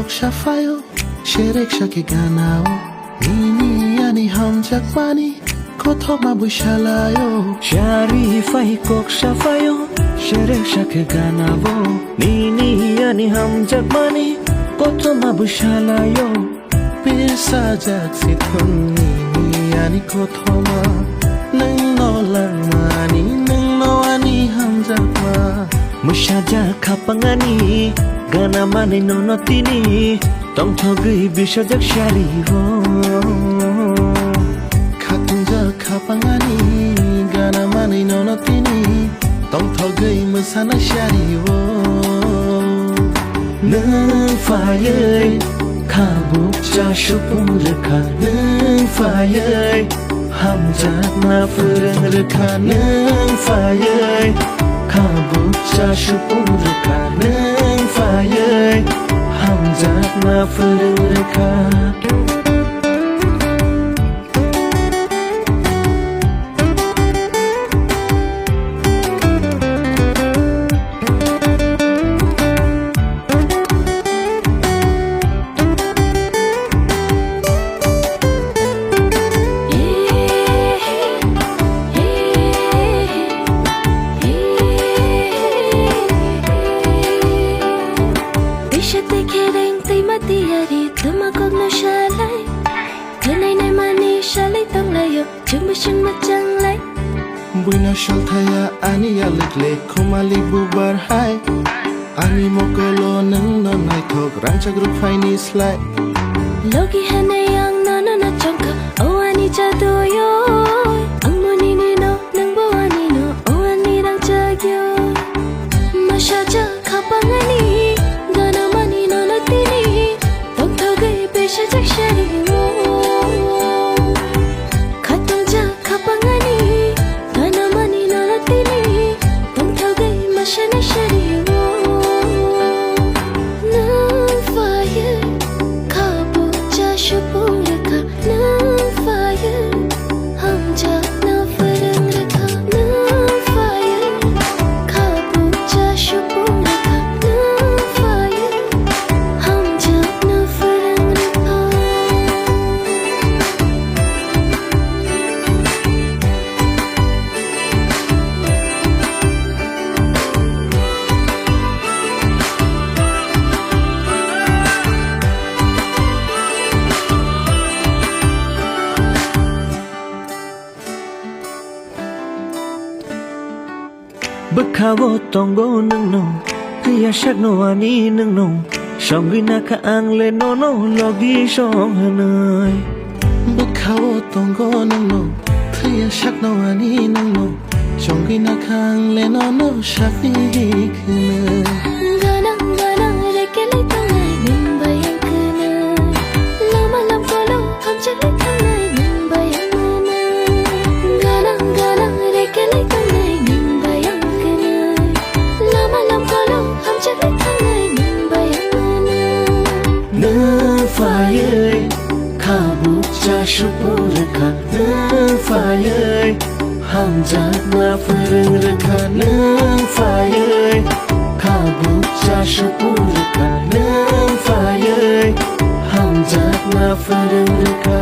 koksafayo Sherek shake ganao Nini ani hamjak pani Kothoma bushalayo Sharifai koksafayo Sherek shake ganao Nini ani hamjak pani Kothoma bushalayo Pisa jak sithun Nini ani kothoma Nang no langmani Nang no ani hamjak ma Mushaja kapangani Gana mani nono tini Tong thogi bisajak shariho Khatunja kapangani Gana mani nono tini Tong thogi musana shariho Nang fayay Kabuk cha shupung rekha Nang fayay Hamjak na furang rekha Nang fayay Kabuk cha shupung rekha Nang fayay Hamjak na furang rekha Buina shalthaya ani alikle khomali bubar hai ani mokolo nang no nai thok ranchak ru faini slai logi hane yang no no na changka o ani jadu yo ang moni ni no nang bo ani no o ani rang chagyo mashaja khapangani gana mani no na tini tok thogai pesha jakshari wo khatungja khapangani Shana shari wo Nang fire Kabuk cha shupung rekha Nang fire Hamjak na furang rekha Nang fire Kabuk cha shupung rekha Nang fire Hamjak na furang rekha Bakawo tonggo nang no Kaya shak no ani nang no Shongi na ka ang le no no Logi shong hanay Bakawo tonggo nang no Kaya shak no ani nang no Chongi na kang le no no shak ni kene Ganang ganang rekele tangai nimbayang kena Lama lam kolo hamjak le tangai nimbayang mana Ganang ganang rekele tangai nimbayang kena Lama lam kolo hamjak le tangai nimbayang mana Nang fayay Kabuk cha shupung rekha Nang fayay Hamjak na furang rekha Nang fayay Kabuk cha shupung rekha Nang fayay Hamjak na furang rekha